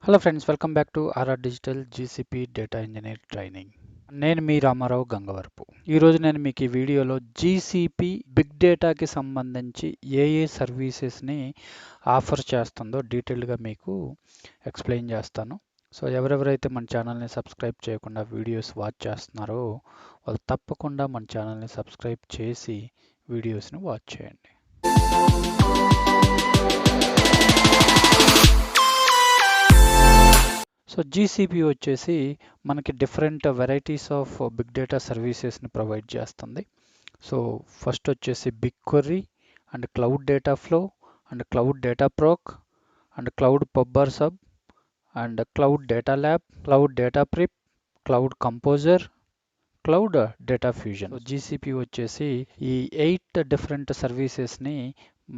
Hello friends, welcome back to RR digital GCP data engineer training. నేను మీ రామారావు గంగవరపు. ఈరోజు నేను మీకు ఈ వీడియోలో జీసీపీ బిగ్ డేటాకి సంబంధించి ఏ సర్వీసెస్ని ఆఫర్ చేస్తుందో డీటెయిల్డ్గా మీకు ఎక్స్ప్లెయిన్ చేస్తాను. సో ఎవరెవరైతే మన ఛానల్ని సబ్స్క్రైబ్ చేయకుండా వీడియోస్ వాచ్ చేస్తున్నారో వాళ్ళు తప్పకుండా మన ఛానల్ని సబ్స్క్రైబ్ చేసి వీడియోస్ని వాచ్ చేయండి. సో జీసీపీ వచ్చేసి మనకి different varieties of big data సర్వీసెస్ని ప్రొవైడ్ చేస్తుంది. సో ఫస్ట్ వచ్చేసి BigQuery and Cloud Dataflow and Cloud Dataproc and Cloud Pub Sub and Cloud Datalab, Cloud Dataprep, Cloud Composer, Cloud data Fusion. GCP వచ్చేసి ఈ 8 different సర్వీసెస్ని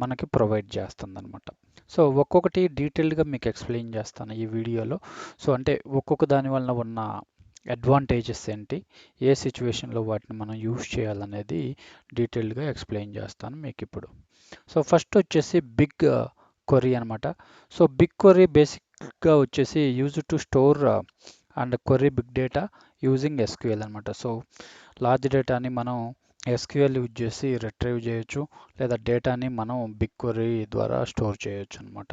మనకి provide చేస్తుంది అనమాట. So ఒక్కొక్కటి డీటెయిల్డ్గా మీకు ఎక్స్ప్లెయిన్ చేస్తాను ఈ వీడియోలో. సో అంటే ఒక్కొక్క దాని వలన ఉన్న అడ్వాంటేజెస్ ఏంటి, ఏ సిచ్యువేషన్లో వాటిని మనం యూస్ చేయాలనేది డీటెయిల్డ్గా ఎక్స్ప్లెయిన్ చేస్తాను మీకు ఇప్పుడు. సో ఫస్ట్ వచ్చేసి BigQuery అనమాట. సో BigQuery బేసిక్గా వచ్చేసి use to store and query big data using SQL అనమాట. సో లార్జ్ డేటాని మనం SQL యూజ్ చేసి రిట్రీవ్ చేయొచ్చు, లేదా డేటాని మనం BigQuery ద్వారా స్టోర్ చేయొచ్చు అనమాట.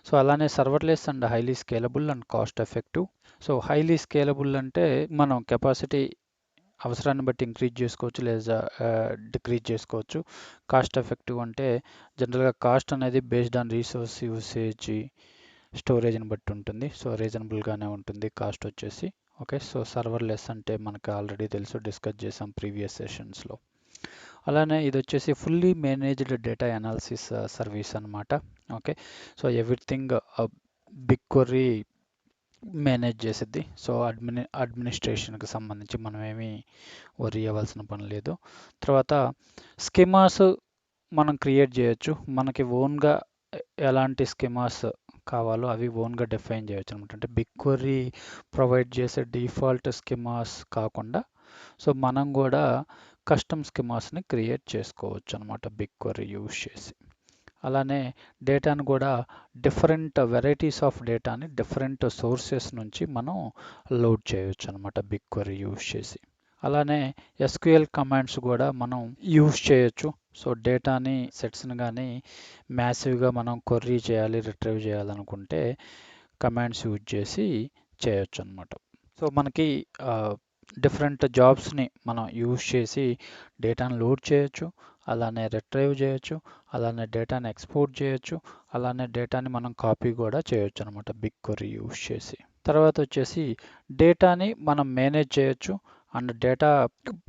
సో అలానే serverless and highly scalable and cost effective. So highly scalable అంటే మనం కెపాసిటీ అవసరాన్ని బట్టి ఇంక్రీజ్ చేసుకోవచ్చు లేదా డిక్రీజ్ చేసుకోవచ్చు. కాస్ట్ ఎఫెక్టివ్ అంటే జనరల్గా కాస్ట్ అనేది బేస్డ్ ఆన్ రీసోర్స్ యూసేజ్, స్టోరేజ్ని బట్టి ఉంటుంది. సో రీజనబుల్గానే ఉంటుంది కాస్ట్ వచ్చేసి. ఓకే, సో సర్వర్లెస్ అంటే మనకు ఆల్రెడీ తెలుసు, డిస్కస్ చేసాం ప్రీవియస్ సెషన్స్లో. అలానే ఇది వచ్చేసి fully managed data analysis service అనమాట. Okay, so everything BigQuery manage చేసిద్ది. సో అడ్మినిస్ట్రేషన్కి సంబంధించి మనం ఏమీ వరీ అవ్వాల్సిన పని లేదు. తర్వాత స్కీమాస్ మనం క్రియేట్ చేయొచ్చు. మనకి ఓన్గా ఎలాంటి స్కీమాస్ కావాలో అవి ఓన్గా డిఫైన్ చేయొచ్చు అనమాట. అంటే BigQuery ప్రొవైడ్ చేసే డిఫాల్ట్ స్కీమాస్ కాకుండా సో మనం కూడా కస్టమ్ స్కీమాస్ని క్రియేట్ చేసుకోవచ్చు అనమాట BigQuery యూస్ చేసి. అలానే డేటాను కూడా డిఫరెంట్ వెరైటీస్ ఆఫ్ డేటాని డిఫరెంట్ సోర్సెస్ నుంచి మనం లోడ్ చేయొచ్చు అనమాట BigQuery యూస్ చేసి. అలానే SQL కమాండ్స్ కూడా మనం యూస్ చేయొచ్చు. సో డేటాని సెట్స్ని కానీ మ్యాసివ్గా మనం క్వెరీ చేయాలి, రిట్రీవ్ చేయాలనుకుంటే కమాండ్స్ యూజ్ చేసి చేయొచ్చు అనమాట. సో మనకి డిఫరెంట్ జాబ్స్ని మనం యూజ్ చేసి డేటాను లోడ్ చేయొచ్చు, అలానే రిట్రీవ్ చేయొచ్చు, అలానే డేటాని ఎక్స్పోర్ట్ చేయొచ్చు, అలానే డేటాని మనం కాపీ కూడా చేయొచ్చు అనమాట BigQuery యూజ్ చేసి. తర్వాత వచ్చేసి డేటాని మనం మేనేజ్ చేయొచ్చు and data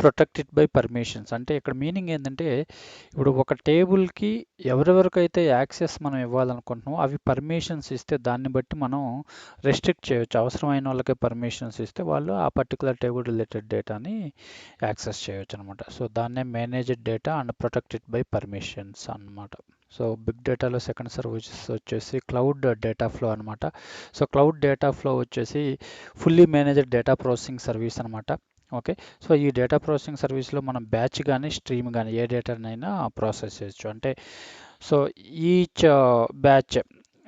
protected by permissions. అంటే ఇక్కడ మీనింగ్ ఏంటంటే ఇప్పుడు ఒక టేబుల్కి ఎవరెవరికైతే యాక్సెస్ మనం ఇవ్వాలనుకుంటున్నామో అవి పర్మిషన్స్ ఇస్తే దాన్ని బట్టి మనం రెస్ట్రిక్ట్ చేయొచ్చు. అవసరమైన వాళ్ళకి పర్మిషన్స్ ఇస్తే వాళ్ళు ఆ పర్టికులర్ టేబుల్ రిలేటెడ్ డేటాని యాక్సెస్ చేయొచ్చు అనమాట. సో దాన్నే managed data and protected by permissions అన్నమాట. సో బిగ్ డేటాలో సెకండ్ సర్వీస్ వచ్చేసి క్లౌడ్ డేటా ఫ్లో అనమాట. సో క్లౌడ్ డేటా ఫ్లో వచ్చేసి fully managed data processing service అనమాట. ఓకే, సో ఈ డేటా ప్రాసెసింగ్ సర్వీస్లో మనం బ్యాచ్ కానీ స్ట్రీమ్ కానీ ఏ డేటానైనా ప్రాసెస్ చేయొచ్చు. అంటే so each batch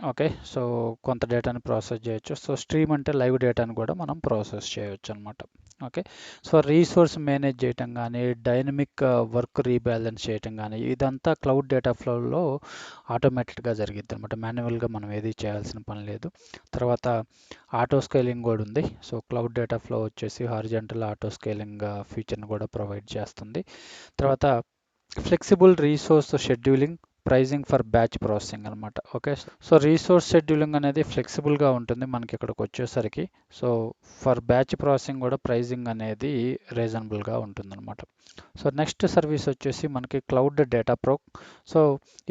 okay, so కొంత డేటాని ప్రాసెస్ చేయొచ్చు. సో స్ట్రీమ్ అంటే లైవ్ డేటాని కూడా మనం ప్రాసెస్ చేయొచ్చు అనమాట. ఓకే, సో రీసోర్స్ మేనేజ్ చేయటం కానీ, డైనమిక్ వర్క్ రీబ్యాలెన్స్ చేయటం కానీ ఇదంతా క్లౌడ్ డేటా ఫ్లోలో ఆటోమేటెడ్గా జరిగిద్ది అనమాట. మాన్యువల్గా మనం ఏది చేయాల్సిన పని లేదు. తర్వాత ఆటో స్కేలింగ్ కూడా ఉంది. సో క్లౌడ్ డేటా ఫ్లో వచ్చేసి హారిజాంటల్ ఆటో స్కేలింగ్ ఫీచర్ని కూడా ప్రొవైడ్ చేస్తుంది. తర్వాత flexible resource scheduling, pricing for batch processing అనమాట. ఓకే, సో రీసోర్స్ షెడ్యూలింగ్ అనేది ఫ్లెక్సిబుల్గా ఉంటుంది మనకి ఇక్కడికి వచ్చేసరికి. సో ఫర్ బ్యాచ్ ప్రాసెసింగ్ కూడా ప్రైజింగ్ అనేది రీజనబుల్గా ఉంటుంది అనమాట. సో నెక్స్ట్ సర్వీస్ వచ్చేసి మనకి క్లౌడ్ డేటాప్రోక్. సో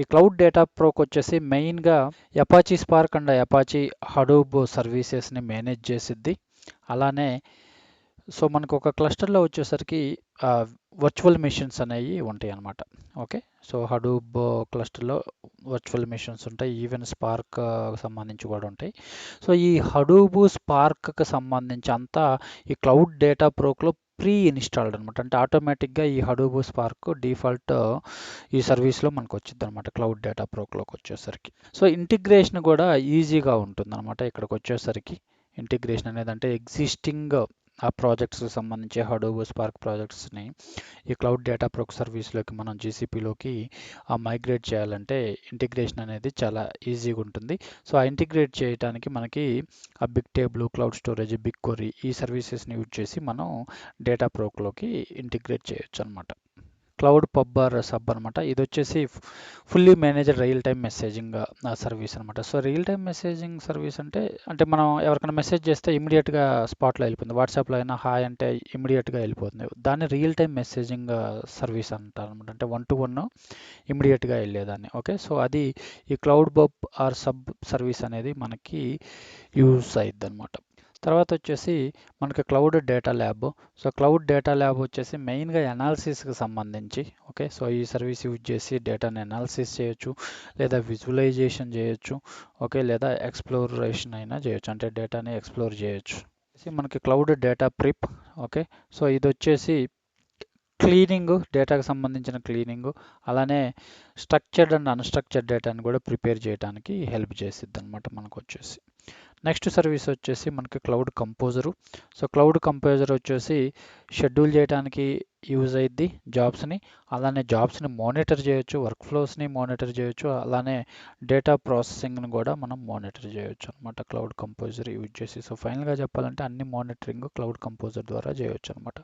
ఈ క్లౌడ్ డేటాప్రోక్ వచ్చేసి మెయిన్గా Apache Spark and Apache Hadoop సర్వీసెస్ని మేనేజ్ చేసిద్ది. అలానే సో మనకు ఒక క్లస్టర్లో వచ్చేసరికి వర్చువల్ మెషిన్స్ అనేవి ఉంటాయి అన్నమాట. ఓకే, సో హడూప్ క్లస్టర్లో వర్చువల్ మెషిన్స్ ఉంటాయి, ఈవెన్ స్పార్క్ సంబంధించి కూడా ఉంటాయి. సో ఈ హడూప్ స్పార్క్కి సంబంధించి అంతా ఈ క్లౌడ్ డేటా ప్రోక్లో ప్రీ ఇన్‌స్టాల్డ్ అనమాట. అంటే ఆటోమేటిక్‌గా ఈ హడూప్ స్పార్క్ డిఫాల్ట్ ఈ సర్వీస్‌లో మనకు వచ్చిద్దనమాట క్లౌడ్ డేటా ప్రోక్‌లోకి వచ్చేసరికి. సో ఇంటిగ్రేషన్ కూడా ఈజీగా ఉంటుందనమాట ఇక్కడికొచ్చేసరికి. ఇంటిగ్రేషన్ అనేది అంటే ఎగ్జిస్టింగ్ ఆ ప్రాజెక్ట్స్‌కి సంబంధించి హడూప్ స్పార్క్ ప్రాజెక్ట్స్‌ని ఈ క్లౌడ్ డేటా ప్రోక్ సర్వీస్‌లోకి మనం జీసీపీలోకి మైగ్రేట్ చేయాలంటే ఇంటిగ్రేషన్ అనేది చాలా ఈజీగా ఉంటుంది. సో ఆ ఇంటిగ్రేట్ చేయడానికి మనకి ఆ big table, cloud storage, big query ఈ సర్వీసెస్‌ని యూజ్ చేసి మనం డేటా ప్రోక్‌లోకి ఇంటిగ్రేట్ చేయొచ్చు అనమాట. క్లౌడ్ పబ్ ఆర్ సబ్ అనమాట. ఇది వచ్చేసి fully managed real time messaging service అనమాట. So real time messaging service అంటే మనం ఎవరికైనా మెసేజ్ చేస్తే ఇమీడియట్గా స్పాట్లో వెళ్ళిపోతుంది. వాట్సాప్లో అయినా హాయ్ అంటే ఇమీడియట్గా వెళ్ళిపోతుంది. దాన్ని రియల్ టైమ్ మెసేజింగ్ సర్వీస్ అంటారు అనమాట. అంటే 1 to 1 ఇమీడియట్గా వెళ్ళేదాన్ని. ఓకే, సో అది ఈ cloud pub or sub service అనేది మనకి యూస్ అయ్యిద్ది అనమాట. తర్వాత వచ్చేసి మనకి cloud data lab. So Cloud data lab వచ్చేసి మెయిన్గా అనాలిసిస్కి సంబంధించి. ఓకే, సో ఈ సర్వీస్ యూజ్ చేసి డేటాని అనాలిసిస్ చేయొచ్చు, లేదా విజువలైజేషన్ చేయొచ్చు, ఓకే, లేదా ఎక్స్ప్లోరేషన్ అయినా చేయొచ్చు, అంటే డేటాని ఎక్స్ప్లోర్ చేయొచ్చు. మనకి cloud data prep. Okay, so ఇది వచ్చేసి క్లీనింగ్, డేటాకు సంబంధించిన క్లీనింగ్, అలానే స్ట్రక్చర్డ్ అండ్ అన్‌స్ట్రక్చర్డ్ డేటాని కూడా ప్రిపేర్ చేయడానికి హెల్ప్ చేసిద్ది అనమాట మనకు వచ్చేసి. నెక్స్ట్ సర్వీస్ వచ్చేసి మనకి cloud composer. So cloud composer వచ్చేసి షెడ్యూల్ చేయడానికి యూజ్ అయ్యిద్ది జాబ్స్ని. అలానే జాబ్స్ని మానిటర్ చేయొచ్చు, వర్క్ ఫ్లోస్ని మానిటర్ చేయొచ్చు, అలానే డేటా ప్రాసెసింగ్ని కూడా మనం మానిటర్ చేయొచ్చు అనమాట క్లౌడ్ కంపోజర్ యూజ్ చేసి. సో ఫైనల్గా చెప్పాలంటే అన్ని మానిటరింగ్ క్లౌడ్ కంపోజర్ ద్వారా చేయొచ్చు అనమాట.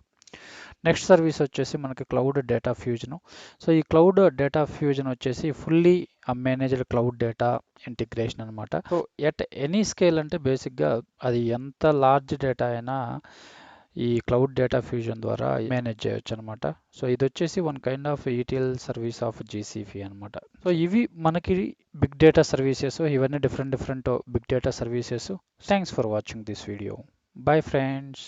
నెక్స్ట్ సర్వీస్ వచ్చేసి మనకి క్లౌడ్ డేటా ఫ్యూజన్. సో ఈ క్లౌడ్ డేటా ఫ్యూజన్ వచ్చేసి fully managed cloud data integration అనమాట. సో ఎట్ ఎనీ స్కేల్ అంటే బేసిక్గా అది ఎంత లార్జ్ డేటా అయినా ఈ క్లౌడ్ డేటా ఫ్యూజన్ ద్వారా మేనేజ్ చేయొచ్చు అనమాట. సో ఇది వచ్చేసి one kind of ETL service of GCP అనమాట. సో ఇవి మనకి బిగ్ డేటా సర్వీసెస్. ఇవన్నీ different big data services. Thanks for watching this video. Bye friends.